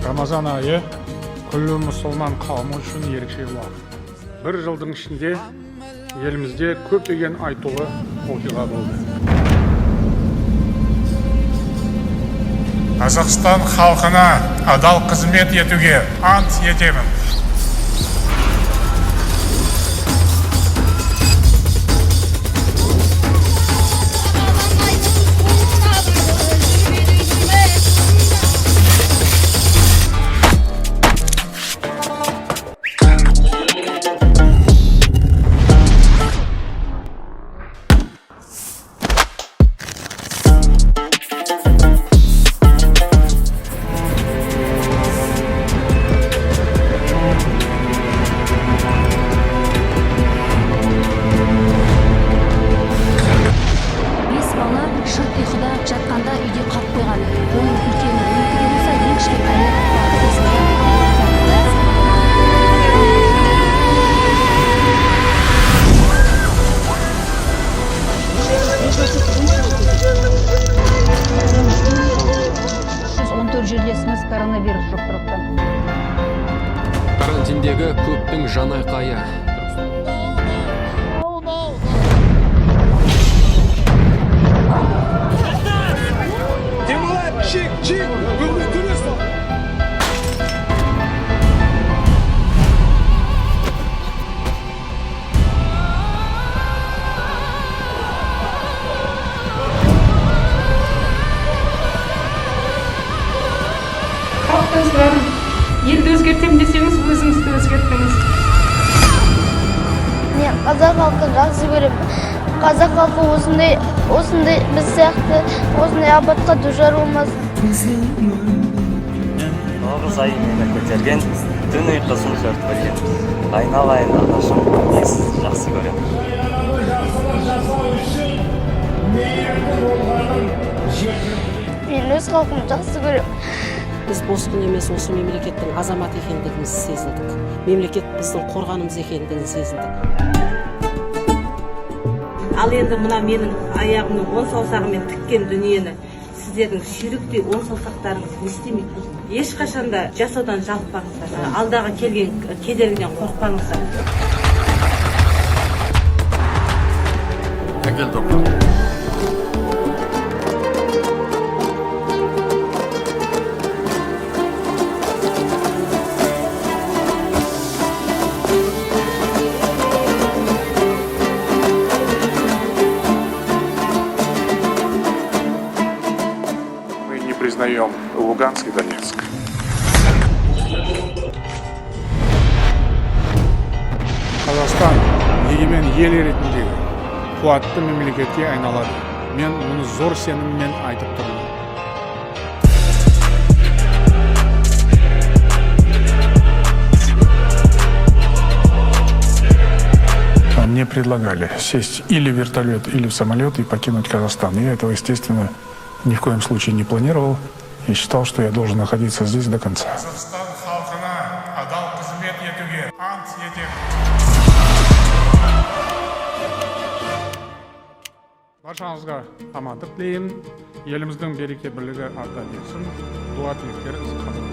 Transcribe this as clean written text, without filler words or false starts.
Рамазан айы күллі мұсылман қауымы үшін ерекше уақыт. Бір жылдың ішінде елімізде көптеген айтулы оқиға болды. Қазақстан халқына адал қызмет етуге ант етемін. жатқанда үйде қалып қойған. Оның үлкені 12 болса, ең кішкентайы жерлесіміз коронавирус жұқтырыпты. Карантиндегі көптің жанайқайы. Елді өзгертем десеңіз, өзіңізді өзгерттіңіз. Мен қазақ халқын жақсы көремін. Қазақ халқы осындай біз сияқты осындай апатқа душар болмасын. 9 ай мені көтерген, түн ұйқысын жыртып берген. Айналайын анашым, мен сізді жақсы көремін. Мен өз халқымды жақсы көремін. Біз босқын емес, осы мемлекеттің азамат екендігімізді сезіндік. Мемлекет біздің қорғанымыз екендігін сезіндік. Ал енді мына менің аяғымның 10 саусағымен тіккен дүниені сіздердің шүріктей 10 саусақтарыңыз не істемейді. Ешқашанда жасаудан жалықпаңыздар. Алдағы келген кедергіден қорықпаңыздар. Әкел доктор. Признаем Луганск и Донецк. Қазақстан егемен ел ретіндегі қуатты мемлекетке айналады. Мен мұны зор сеніммен айтып тұрмын. Мне предлагали сесть или в вертолет, или в самолет и покинуть Казахстан. Я этого, естественно, ни в коем случае не планировал и считал, что я должен находиться здесь до конца. Баршаңызға амандық тілеймін. Еліміздің береке бірлігі арта берсін. Дуа тілектеріңіз қабыл